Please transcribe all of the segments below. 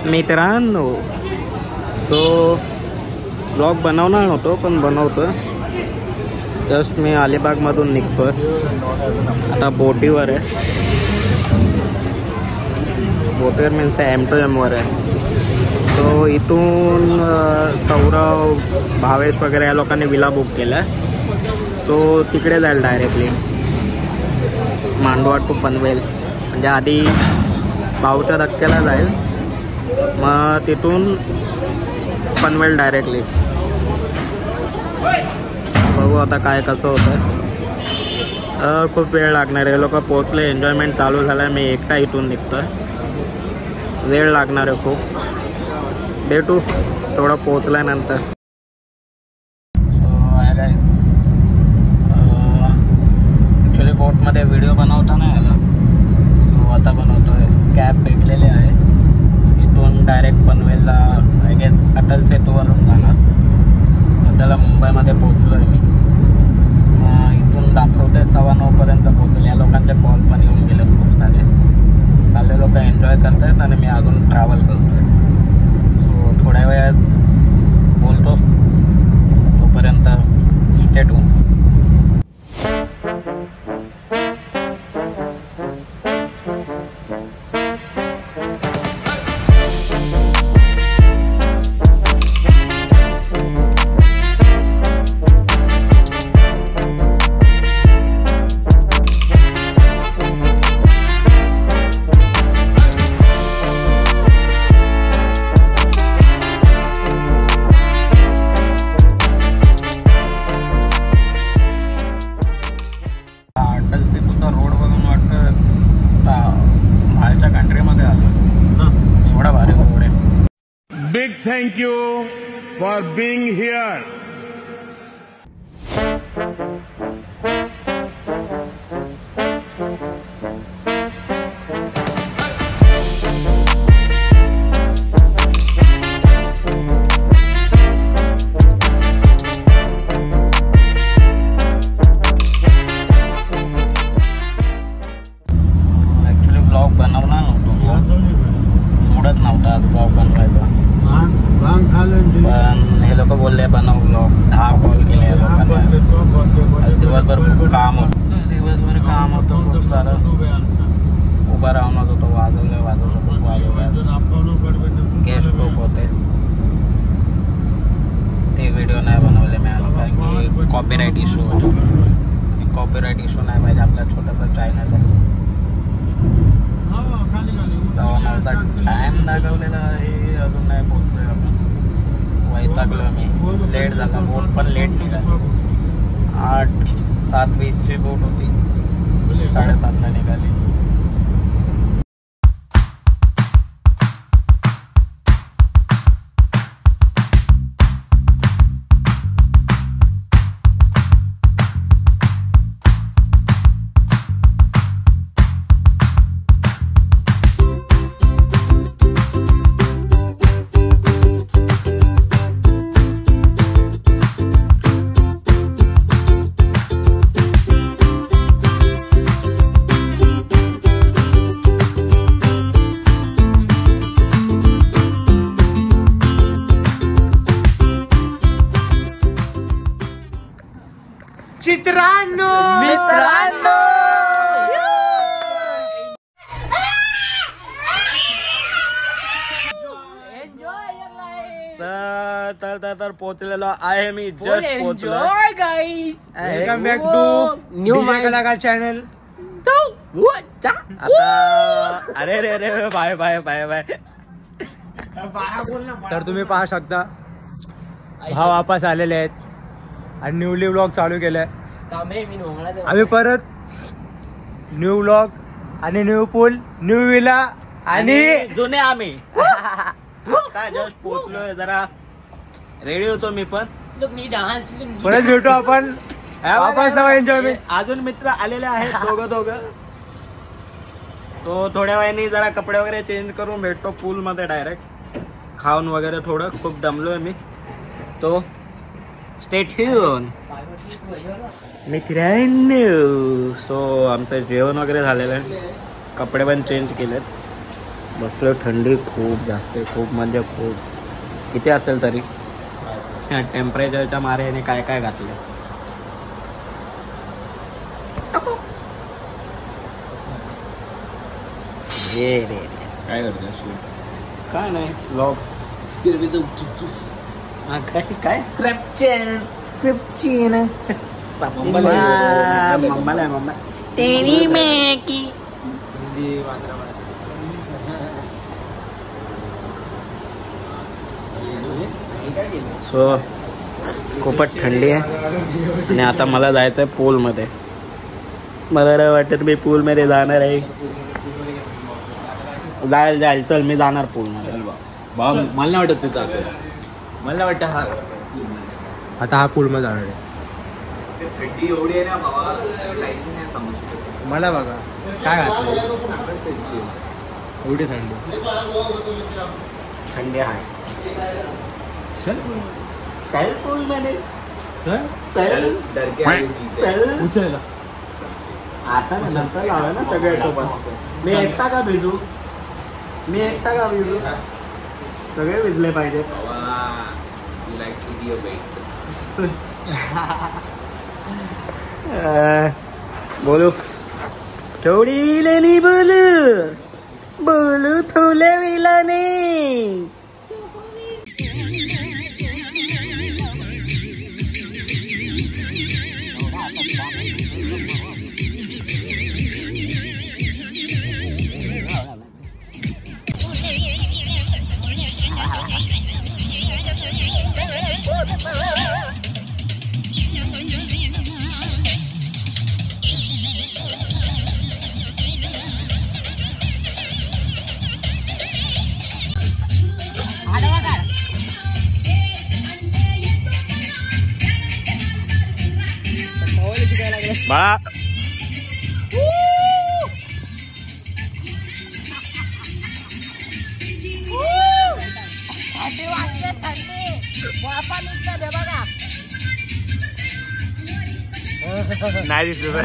मित्रांनो, so blog बनवणार नव्हतो पण बनवतो. जस्ट मी अलिबागमधून निघतोय, आता बोटीवर आहे. बोटीवर मीन्स M2M वर आहे. तो इथून सौरव, भावेश वगैरे या लोकांनी विला बुक केला आहे. सो तिकडे जाईल डायरेक्टली मांडवा टू पनवेल. म्हणजे आधी भाऊच्या धक्क्याला जाईल, मग तिथून पनवेल डायरेक्टली. बघू आता काय कसं होतं. खूप वेळ लागणार आहे. लोक पोचले, एन्जॉयमेंट चालू झालं आहे. मी एकटा इथून निघतो आहे. वेळ लागणार आहे खूप. भेटू थोडं पोचल्यानंतर. सो आय गाईज, ॲक्च्युली बोटमध्ये व्हिडिओ बनवता नाही आला, सो आता बनवतो आहे. कॅब भेटलेली आहे. इथून डायरेक्ट पनवेलला आय गेस अटल सेतूवरून जाणार. सध्याला मुंबईमध्ये पोचलो आहे मी. इथून दाखवते 9:15 पर्यंत पोचले. या लोकांचे कॉल पण येऊन गेले खूप सारे. चालले लोक एन्जॉय करत आहेत आणि मी अजून ट्रॅव्हल करतो आहे. सो थोड्या वेळात बोलतो, तोपर्यंत stay tune. Big thank you for being here. Actually blog बनवणार नव्हतो, मूडच नव्हता आज ब्लॉग बनवायचा. पण हे लोक बोलले बनव ब्लॉग. 10 कॉल केले लोकांना. दिवसभर खूप काम होतं. खूप सारं उभं राहूनच होतं. वाजवलं गेस्ट खूप होते. ते व्हिडिओ नाही बनवले मी आज, कारण की कॉपीराईट इश्यू होतो. कॉपीराईट इश्यू नाही पाहिजे आपल्या छोटासा चॅनल आहे. 9:15चा टाईम दाखवलेला आहे, अजून नाही पोचलोय आपण. वैतागलो मी. लेट झाला. बोट पण लेट निघाली. 8:07:20ची बोट होती, 7:30ला निघाली. मित्रांनो तर पोहोचलेलो आहे मी. जस्ट पोहोचलो guys. Welcome back to new my Kalakar channel. अरे रे रे बाय बाय बाय बाय. तर तुम्ही पाहू शकता भाव वापस आलेले आहेत आणि न्यूली व्लॉग चालू केलाय. आम्ही परत न्यू व्लॉग आणि न्यू पूल, न्यू विला आणि जुने आम्ही. आता जस्ट पोहोचलोय. जरा रेडी होतो मी पण. परत भेटू आपण वापस नवा एन्जॉयमेंट. अजून मित्र आलेले आहेत दोघं. तो थोड्या वेळाने जरा कपडे वगैरे चेंज करून भेटतो पूल मध्ये डायरेक्ट. खाऊन वगैरे थोडं खूप दमलोय मी. तो स्टे ट्यून मित्रांनो. सो आमचं जेवण वगैरे झालेलं आहे. कपडे पण चेंज केलेत. बसलो. थंडी खूप जास्त आहे. खूप म्हणजे खूप. किती असेल तरी टेम्परेचरच्या मारेने काय काय घातलं. काय करतो काय नाही ब्लॉग काय स्क्रिप्टची मम्मा तेरी में की सो खूपच थंडी आहे आणि आता मला जायचं आहे पूलमध्ये. मला नाही वाटत मी पूलमध्ये जाणार आहे. जाईल चल मी जाणार पूलमध्ये. मला नाही वाटत तू चालतो. मला वाटतं हा आता हा पूल मध्ये जाणार आहे. थंडी एवढी आहे ना बाबा नाही सांगू शकत. मला बघा काय घातलं एवढी थंडी आहे. चल पूलमध्ये चल. आता नंतर लावा ना सगळ्या सोबत. मी एकटा का भिजू. सगळे भिजले पाहिजे. बोलू थोडी विलानी बोलू थोड्या विलाने. बाळा नाही दिसत.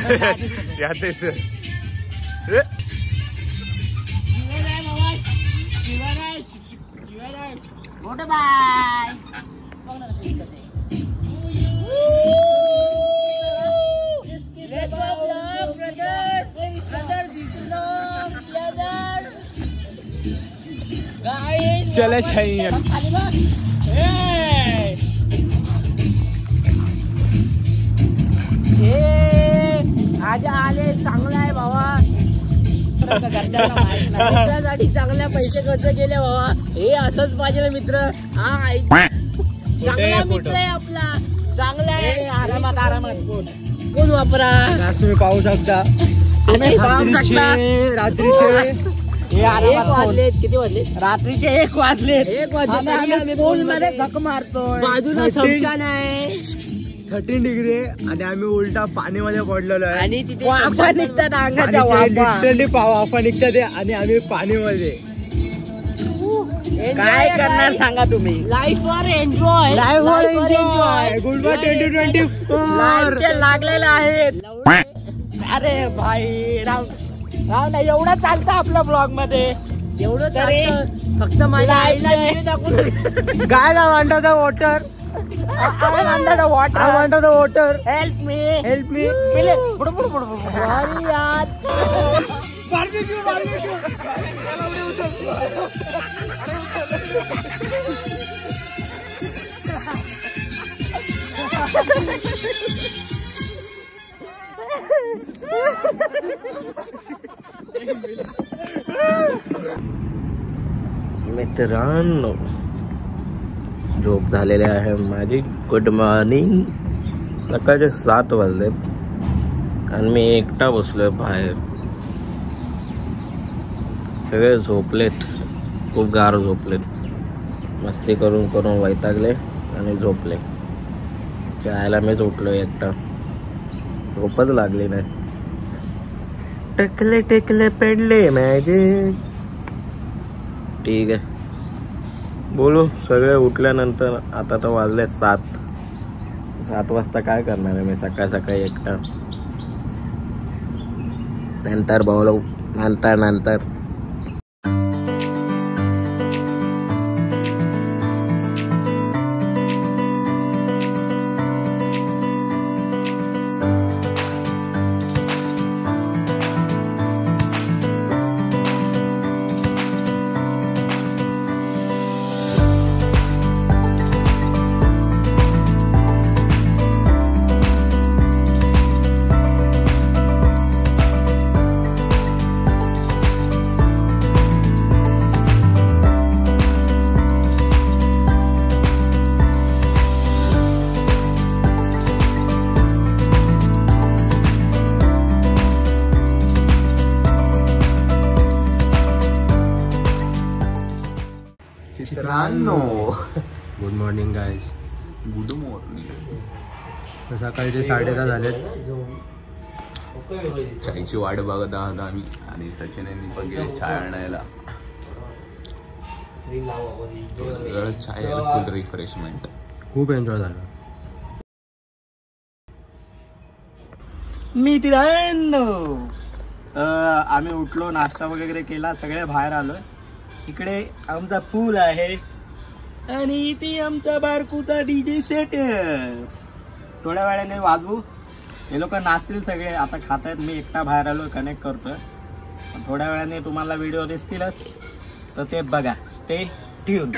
चले चाहिए आज आले चांगला आहे बाबा. मित्रासाठी चांगल्या पैसे खर्च केले बाबा. हे असंच पाहिजे मित्र. हा चांगला मित्र आहे आपला. चांगला आहे. आरामात कोण वापरा. तुम्ही पाहू शकता. रात्रीचे किती वाजले. रात्रीचे 1 वाजलेत. पूल मध्ये झक मारतोय. बाजूला शमशान आहे. 13 डिग्री आणि आम्ही उलटा पाणीमध्ये पडलेलो आहे. आणि तिथे वाफा निघतात अंगाच्या. लिटरली वाफा निघतात आणि आम्ही पाणीमध्ये. काय करणार सांगा तुम्ही. लाईफ वर एन्जॉय. गुलबर्ग 2024 लागलेले आहेत. अरे भाई राव ना एवढं चालतं आपल्या ब्लॉग मध्ये. एवढं चालतं फक्त माझ्या आईला दाखवून. काय ना under the water. Under the water. Help me. Sorry यार. मित्रांनो झोप झालेली आहे माझी. Good morning. सकाळचे 7 वाजलेत आणि मी एकटा बसलोय बाहेर. सगळे झोपलेत. खूप गार झोपलेत. मस्ती करून वैतागले आणि झोपले. यायला मीच उठलो एकटा, झोपच लागली नाही. टकले टकले पडले माझे. ठीक आहे, बोलू. सगळे उठल्यानंतर आता तर वाजले 7 वाजता काय करणार आहे मी सकाळ सकाळी एकटा. नंतर बोलू, नंतर. Good morning guys. Good morning. सकाळचे 10:30 झालेत. चायची वाट बघत आहात आम्ही आणि सचिन आणि दीपक गेले चाय आणायला. चाय फुल रिफ्रेशमेंट. खूप एन्जॉय झाला. मित्रांनो, आम्ही उठलो, नाश्ता वगैरे केला, सगळे बाहेर आलोय. इकडे आमचा पूल आहे आणि इथे आमचा बारकूचा डीजे सेट. थोड्या वेळाने वाजवू, हे लोक नाचतील सगळे. आता खातायत, मी एकटा बाहेर आलो, कनेक्ट करतोय. थोड्या वेळाने तुम्हाला व्हिडिओ दिसतीलच, तर ते बघा. Stay tune.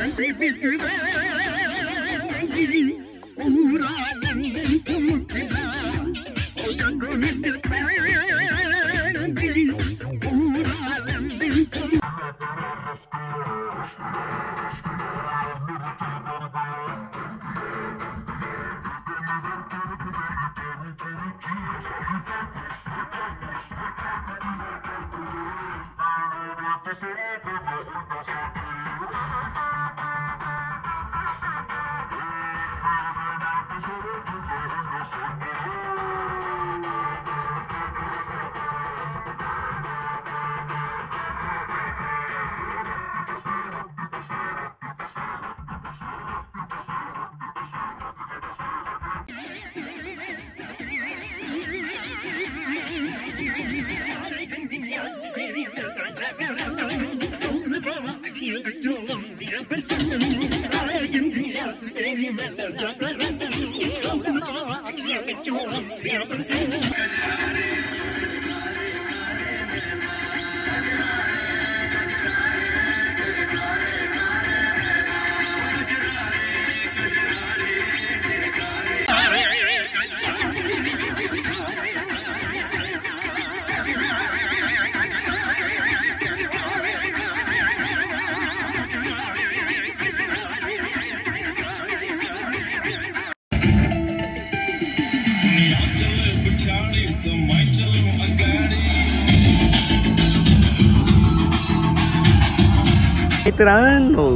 मित्रांनो,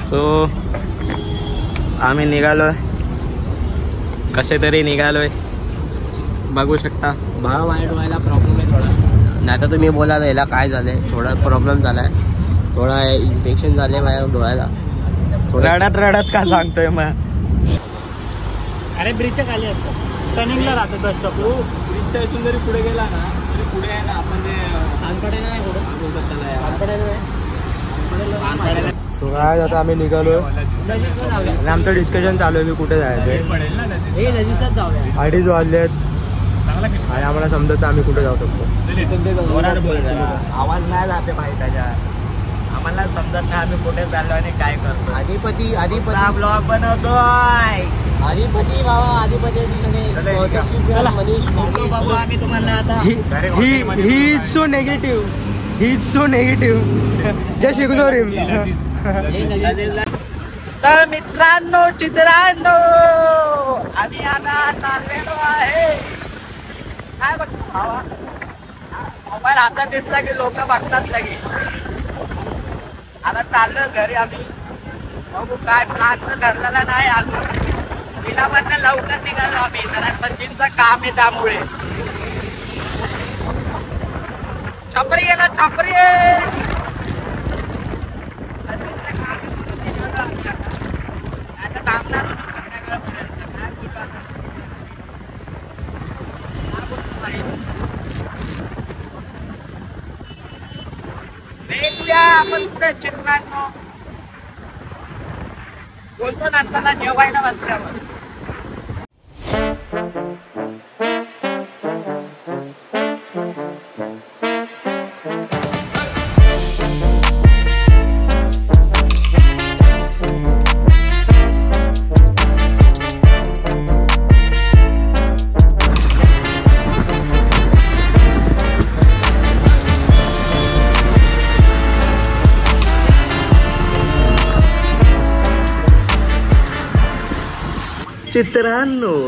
सो आम्ही निघालोय, कसे तरी निघालोय. बघू शकता. भाव वाईट व्हायला प्रॉब्लेम आहे थोडा. नाही तर तुम्ही बोलाल याला काय झालंय, थोडा प्रॉब्लेम झालाय, थोडा इन्फेक्शन झाले माझ्या डोळ्याला. रडत का सांगतोय मग? अरे ब्रिजच्या खाली असतं, टर्निंगला राहतो बस स्टॉप. ब्रिजच्या इथून जरी पुढे गेला ना तरी पुढे आहे ना, आपण सांगपडे नाही सो काय आता आम्ही निघालोय आणि आमचं डिस्कशन चालू आहे की कुठे जायचंय. 2:30 वाजलेत आणि आम्हाला समजत आम्ही कुठे जाऊ शकतो. आवाज नाही जाते भाई त्याच्या, आम्हाला समजत नाही आम्ही कुठे चाललो आणि काय करतो. अधिपती ब्लॉग बनवतोय. अधिपती बाबा, अधिपती मनीष बाबू, आम्ही तुम्हाला आता he is so negative just ignore him. तर मित्रांनो, चित्रांनो, आम्ही आता चाललेलो आहे. काय बघतो भावा, मोबाईल हातात दिसला की लोक बघतात लगे. आता चाललो घरी आम्ही. बघू काय प्लॅन तर ठरलेला नाही अजून. विलामधनं लवकर निघालो आम्ही, जरा सचिनचं काम आहे त्यामुळे. छपरी गेला, छपरी सचिनचं काम आहे म्हणून निघालो आम्ही आता थांबणार होतो संध्याकाळपर्यंत. काय बोलू आता भेटूया आपण पुढे चित्रांनो, बोलतो नंतर जेवायला बसल्यावर.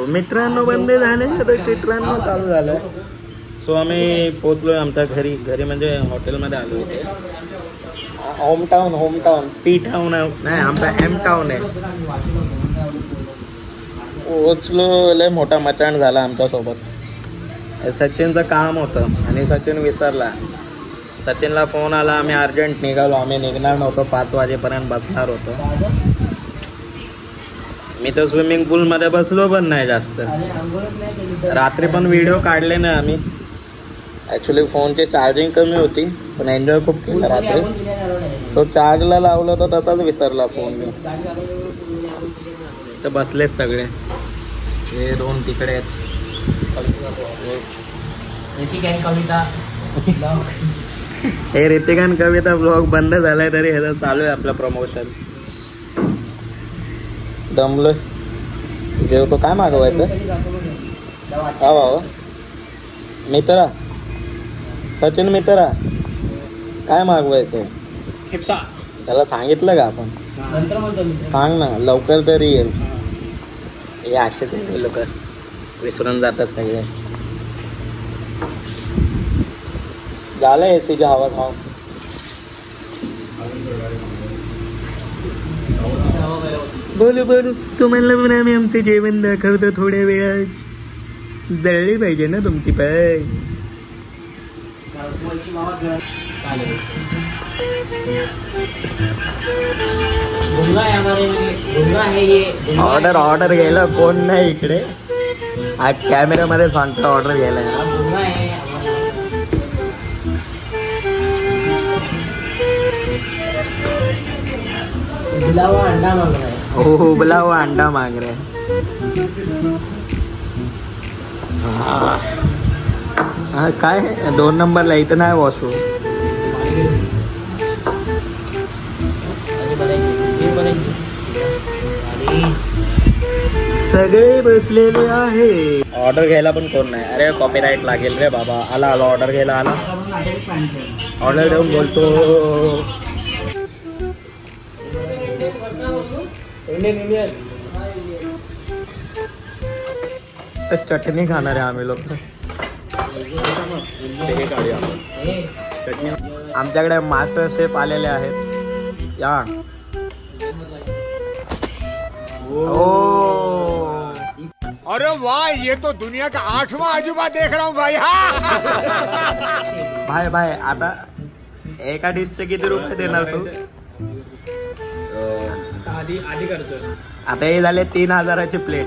मित्रांनो बंद झाले, आता चित्रांनो चालू झालं. सो आम्ही पोचलोय आमच्या घरी म्हणजे हॉटेलमध्ये आलो इथे. होमटाऊन टी टाउन नाही, आमचा एम टाउन आहे. पोचलो, लय मोठा मचाण झाला आमच्यासोबत. सचिनचं काम होतं आणि सचिन विसरला. सचिनला फोन आला, आम्ही अर्जंट निघालो. आम्ही निघणार नव्हतो, 5 वाजेपर्यंत बसणार होतो. मी तर स्विमिंग पूलमध्ये बसलो पण नाही जास्त. रात्री पण व्हिडिओ काढले नाही आम्ही. ॲक्च्युली फोनची चार्जिंग कमी होती, पण एन्जॉय खूप केला रात्री. सो चार्जला लावलं तर तसाच विसरला फोन मी. तर बसलेच सगळे, हे 2 तिकडे आहेत. हे ऋतिक आणि कविता ब्लॉग बंद झालाय तरी ह्याचं चालू आहे आपलं प्रमोशन. दमलोय, जेवतो. काय मागवायचं? हा बाबा, मित्रा, सचिन मित्रा, काय मागवायचं? त्याला सांगितलं का आपण? सांग ना लवकर तरी येईल. हे असेच लोक विसरून जातात सगळे. झालं एसीच्या हवा खाऊन. बोलू तुम्हाला पण आम्ही आमचं जेवण दाखवतो थोड्या वेळात. जळली पाहिजे ना तुमची पाय. ऑर्डर घ्यायला कोण नाही इकडे. आज कॅमेरामध्ये सांगतो ऑर्डर घ्यायला. उबलावा अंडा मांग रहा है. काय 2 नंबरला इथं नाही वॉशरूम. सगळे बसलेले आहे. ऑर्डर घ्यायला पण कोण नाही. अरे कॉपीराईट लागेल रे बाबा. आला ऑर्डर घ्यायला आला. ऑर्डर देऊन बोलतो इंडियन चटणी खाणार आहे आम्ही लोक. आमच्याकडे मास्टर शेफ आलेले आहेत. या अरे वाह, ये तो दुनिया का 8वां अजूबा देख रहा हूँ भाई. भाई आता एका डिशचे किती रुपये देणार तू? आधी करतो. आता हे झाले 3000ची प्लेट.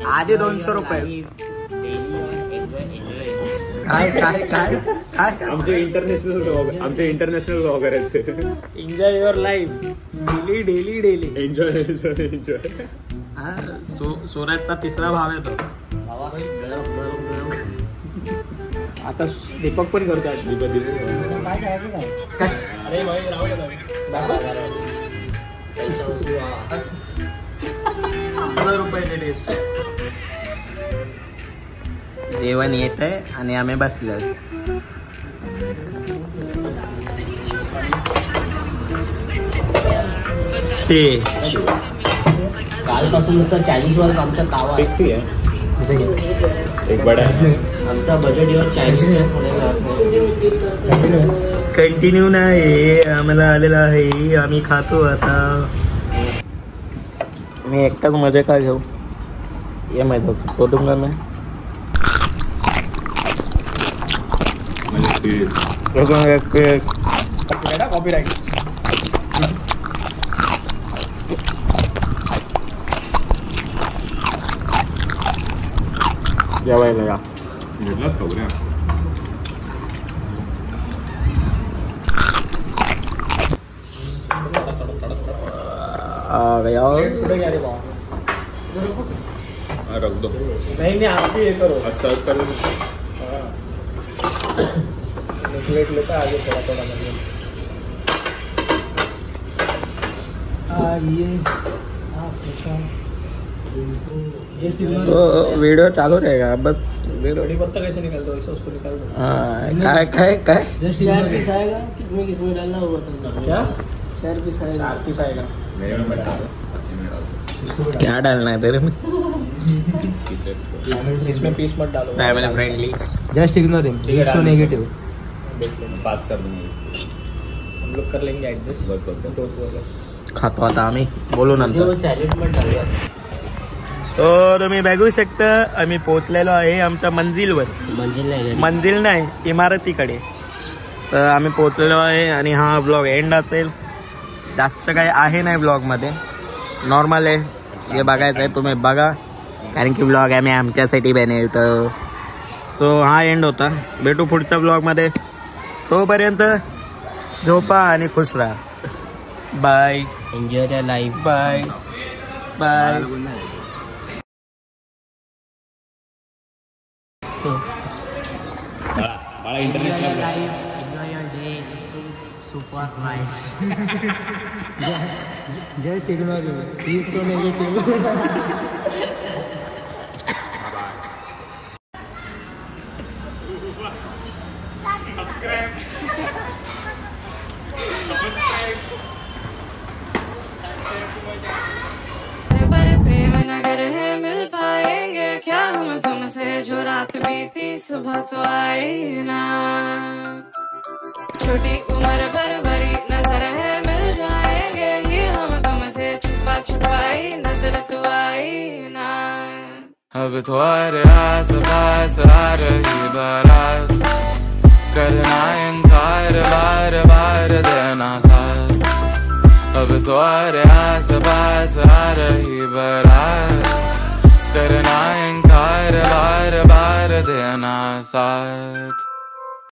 आधी 200 रुपये. काय आमचे इंटरनॅशनल ब्लॉगर आहेत. Enjoy your life. Daily enjoy. सूरजचा 3रा भाव आहे तो. आता दीपक पण करतो. जेवण येत आहे आणि आम्ही बसलो. कालपासून नुसतं चायनीज वर आमचा तावा आहे. एक बडा आमचा बजेट चायनीज आहे. कंटिन्यू नाही आम्हाला आलेला आहे, आम्ही खातो आता. मी एकटाच मजा का घेऊ, ये मैं तो सबको दूंगा मैं. कॉपीराइट. जेवायला या. घेतला सगळ्या. आ गया. कुठे गेले भावा? रख दो. नाही आरती हे करो. अच्छा कर. प्लेट लेता आगे थोड़ा थोड़ा मतलब. वीडियो चालू रहेगा बस. कड़ी पत्ता कैसे निकालते हो, ऐसा उसको निकाल दो. काय काय काय 4 पीस आएगा, किसमें डालना होगा तो. क्या 4 पीस आएगा. 4 पीस आएगा. मेरे में बता दो. क्या डालना है तेरे में. इसमें पीस मत डालो. Family friendly. जस्ट इग्नोर हिम, ठीक है, सो नेगेटिव. देख लेंगे, पास कर दूंगा इसको. हम लोग कर लेंगे एडजस्ट. बस. खातो आता आम्ही, बोलू नंतर. सॅलेड मत डालूया. तो तुम्ही बघू शकता आम्ही पोहोचलेलो आहे आमच्या मंजिलवर. मंजिल नाही, इमारतीकडे. तर आम्ही पोहोचलेलो आहे आणि हा ब्लॉग एंड असेल. जास्त काही आहे नाही ब्लॉगमध्ये, नॉर्मल आहे. हे बघायचं आहे तुम्ही बघा, कारण की ब्लॉग आम्ही आमच्यासाठी बनवतो. सो हा एंड होता. भेटू पुढच्या ब्लॉगमध्ये. तोपर्यंत झोपा आणि खुश राहा. Bye. Enjoy your life. Bye bye. बाळा international. Enjoy your day. Super nice. Just ignore him, he is so negative. बड़े प्रेम नगर है, मिल पाएंगे क्या हम तुमसे, जो रात बीती सुबह तो आई ना. छोटी उम्र पर बड़ी नजर है, मिल जाएंगे ये हम तुमसे, छुपा छुपाई नजर तो आई ना. अब तो आस पास आ रही बारात, करना इनकार बार बार देना साथ. अब तो आस पास आ रही बारात, करना इनकार बार बार देना साथ.